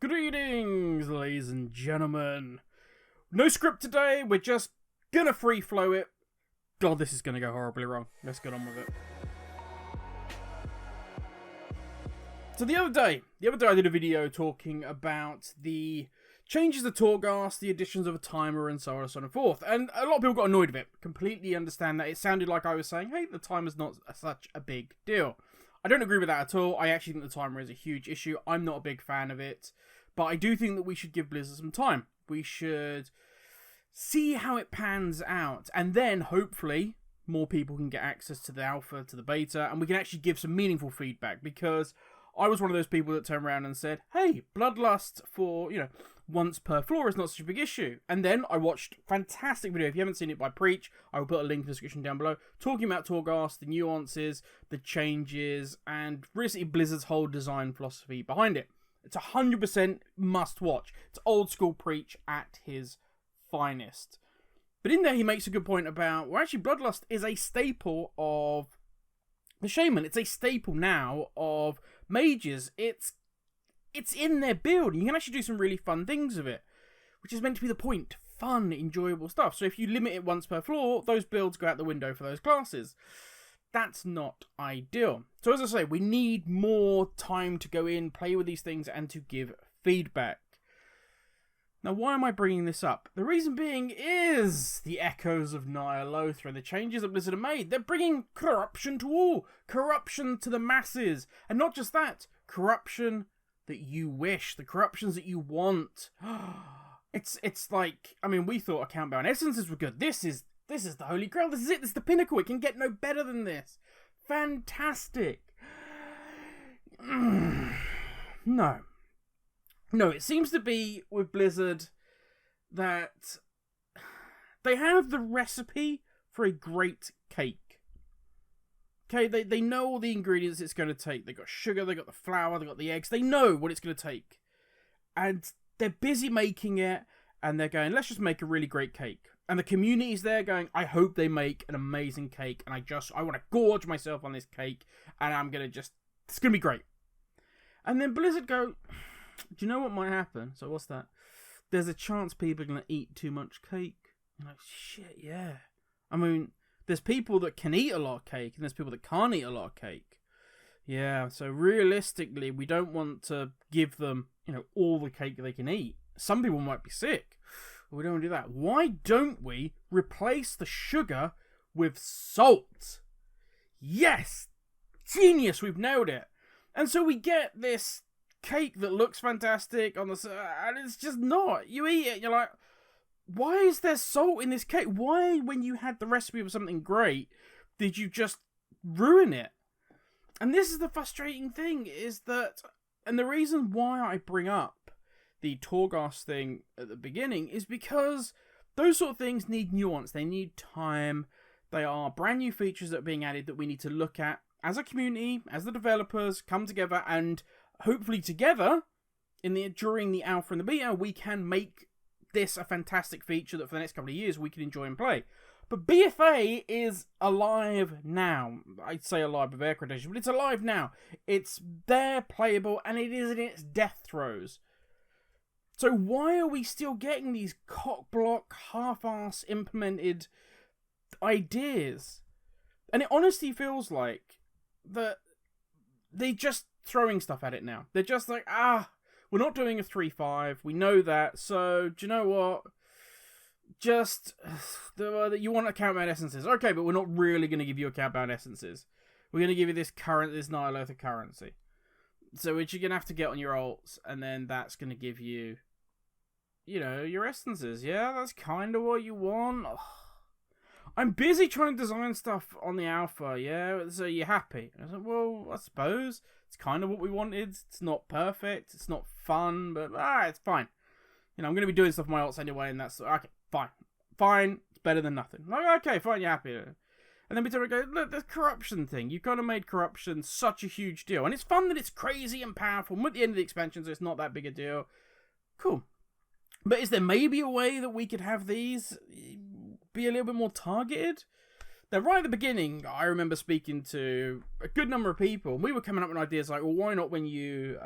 Greetings, ladies and gentlemen. No script today, we're just gonna free flow it. God, this is gonna go horribly wrong. Let's get on with it. So the other day I did a video talking about the changes to Torghast, the additions of a timer, and so on and so forth. And a lot of people got annoyed with it. Completely understand that. It sounded like I was saying, hey, the timer's not such a big deal. I don't agree with that at all. I actually think the timer is a huge issue. I'm not a big fan of it. But I do think that we should give Blizzard some time. We should see how it pans out. And then, hopefully, more people can get access to the alpha, to the beta, and we can actually give some meaningful feedback. Because I was one of those people that turned around and said, hey, Bloodlust for, once per floor is not such a big issue. And then I watched a fantastic video. If you haven't seen it by Preach, I will put a link in the description down below, talking about Torghast, the nuances, the changes, and basically Blizzard's whole design philosophy behind it. It's 100% must watch. It's old school Preach at his finest. But in there he makes a good point about, well, actually Bloodlust is a staple of the Shaman. It's a staple now of mages. It's in their build. You can actually do some really fun things with it, which is meant to be the point. Fun, enjoyable stuff. So if you limit it once per floor, those builds go out the window for those classes. That's not ideal. So as I say, we need more time to go in, play with these things, and to give feedback. Now, why am I bringing this up? The reason being is the echoes of Ny'alotha and the changes that Blizzard have made. They're bringing corruption to all. Corruption to the masses. And not just that, corruption that you wish, the corruptions that you want. It's like, I mean, we thought account-bound essences were good. This is the holy grail. This is it. This is the pinnacle. It can get no better than this. Fantastic. No, it seems to be with Blizzard that they have the recipe for a great cake. Okay, they know all the ingredients it's going to take. They got sugar, they got the flour, they got the eggs. They know what it's going to take. And they're busy making it, and they're going, let's just make a really great cake. And the community's there going, I hope they make an amazing cake, and I want to gorge myself on this cake, and it's going to be great. And then Blizzard go, do you know what might happen? So what's that? There's a chance people are going to eat too much cake. You're like, shit, yeah. I mean, there's people that can eat a lot of cake, and there's people that can't eat a lot of cake. Yeah, so realistically, we don't want to give them, all the cake they can eat. Some people might be sick. We don't want to do that. Why don't we replace the sugar with salt? Yes! Genius! We've nailed it. And so we get this cake that looks fantastic on the and it's just not. You eat it, you're like, why is there salt in this cake? Why, when you had the recipe for something great, did you just ruin it? And this is the frustrating thing, is that, and the reason why I bring up the Torghast thing at the beginning is because those sort of things need nuance. They need time. They are brand new features that are being added that we need to look at as a community, as the developers come together, and hopefully together during the alpha and the beta, we can make this a fantastic feature that for the next couple of years we can enjoy and play. But BFA is alive now. I'd say alive with air quotation, but it's alive now. It's there, playable, and it is in its death throes. So why are we still getting these cock-block, half-ass implemented ideas? And it honestly feels like that they're just throwing stuff at it now. They're just like, we're not doing a 3.5. We know that. So, do you know what? Just, you want account-bound essences. Okay, but we're not really going to give you account-bound essences. We're going to give you this Ny'alotha currency. So which you're going to have to get on your alts, and then that's going to give you, your essences. Yeah, that's kind of what you want. Ugh. I'm busy trying to design stuff on the alpha, yeah? So you're happy? I was like, well, I suppose. It's kind of what we wanted. It's not perfect. It's not fun, but it's fine. I'm going to be doing stuff on my alts anyway, and that's, okay, fine. Fine, it's better than nothing. Like, okay, fine, you're happy. And then we go, look, the corruption thing. You've kind of made corruption such a huge deal. And it's fun that it's crazy and powerful. And we're at the end of the expansion, so it's not that big a deal. Cool. But is there maybe a way that we could have these be a little bit more targeted? Now, right at the beginning, I remember speaking to a good number of people, and we were coming up with ideas like, well, why not when you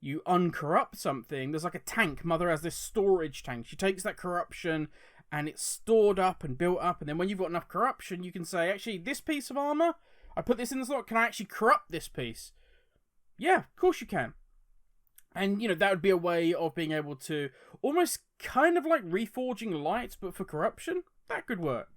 you uncorrupt something, there's like a tank. Mother has this storage tank. She takes that corruption and it's stored up and built up, and then when you've got enough corruption, you can say, actually, this piece of armor, I put this in the slot, can I actually corrupt this piece? Yeah, of course you can. And, that would be a way of being able to almost kind of like reforging light, but for corruption. That could work.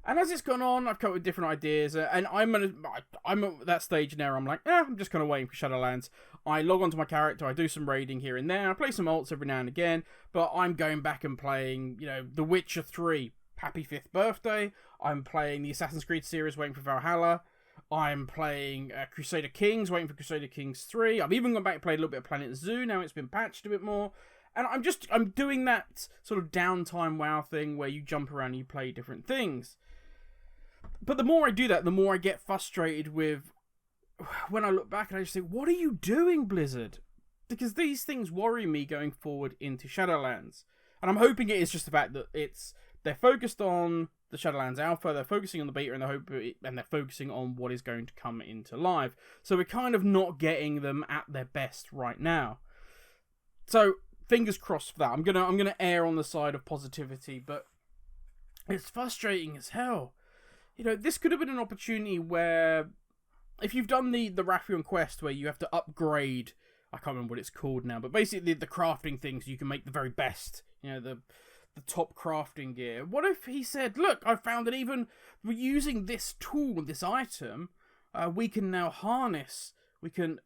And as it's gone on, I've come up with different ideas, and I'm at that stage now. I'm like, I'm just kind of waiting for Shadowlands. I log onto my character, I do some raiding here and there, I play some alts every now and again, but I'm going back and playing, The Witcher 3, happy 5th birthday. I'm playing the Assassin's Creed series, waiting for Valhalla. I'm playing Crusader Kings, waiting for Crusader Kings 3. I've even gone back and played a little bit of Planet Zoo, now it's been patched a bit more. And I'm doing that sort of downtime WoW thing where you jump around and you play different things. But the more I do that, the more I get frustrated with when I look back and I just think, what are you doing, Blizzard? Because these things worry me going forward into Shadowlands. And I'm hoping it is just the fact that they're focused on the Shadowlands Alpha, they're focusing on the beta, and they're focusing on what is going to come into live. So we're kind of not getting them at their best right now. So fingers crossed for that. I'm gonna err on the side of positivity, but it's frustrating as hell. This could have been an opportunity where, if you've done the Rathian quest where you have to upgrade, I can't remember what it's called now, but basically the crafting things, you can make the very best, the top crafting gear. What if he said, look, I found that even using this tool, this item, we can now harness, we can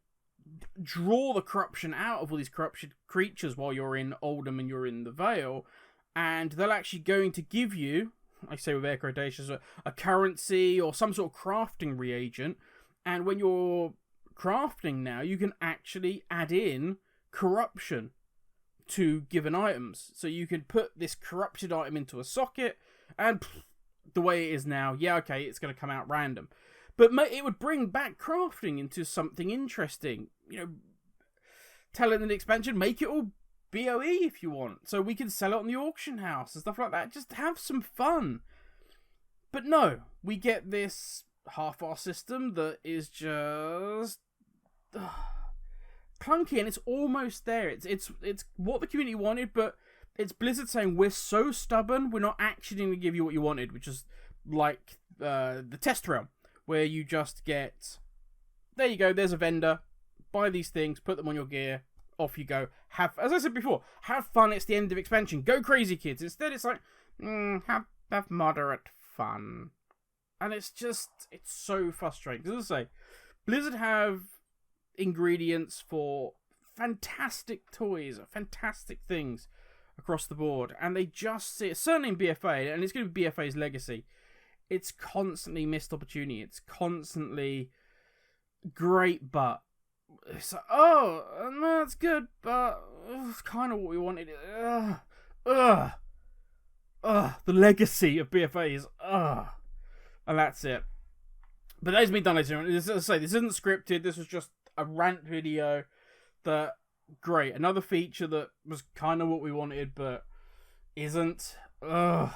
draw the corruption out of all these corruption creatures while you're in Oldham and you're in the Vale, and they're actually going to give you, I say with air quotations, a currency or some sort of crafting reagent, and when you're crafting now, you can actually add in corruption to given items. So you can put this corrupted item into a socket, and the way it is now, it's going to come out random. But it would bring back crafting into something interesting. Tell it in the expansion, make it all BOE if you want, so we can sell it on the auction house and stuff like that. Just have some fun. But no, we get this half-assed system that is just clunky, and it's almost there. It's what the community wanted, but it's Blizzard saying, we're so stubborn, we're not actually going to give you what you wanted, which is like the test realm, where you just get, there you go, there's a vendor, buy these things, put them on your gear, off you go. As I said before, have fun, it's the end of expansion, go crazy, kids. Instead it's like, have moderate fun. And it's so frustrating. As I say, Blizzard have ingredients for fantastic toys, fantastic things across the board, and they just see it, certainly in BFA, and it's going to be BFA's legacy. It's constantly missed opportunity. It's constantly great, but it's like, no, it's good, but it's kind of what we wanted. The legacy of BFA is and that's it. But that has been done, ladies and gentlemen. As I say, this isn't scripted. This was just a rant video. That great, another feature that was kind of what we wanted, but isn't. Can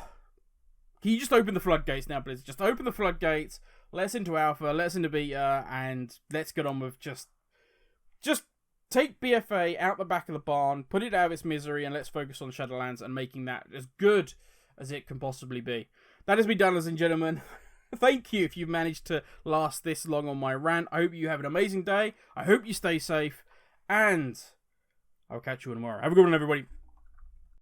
you just open the floodgates now, please? Just open the floodgates. Let's into alpha. Let's into beta, and let's get on with just take BFA out the back of the barn, put it out of its misery, and let's focus on Shadowlands and making that as good as it can possibly be. That has been done, ladies and gentlemen. Thank you if you've managed to last this long on my rant. I hope you have an amazing day. I hope you stay safe. And I'll catch you tomorrow. Have a good one, everybody.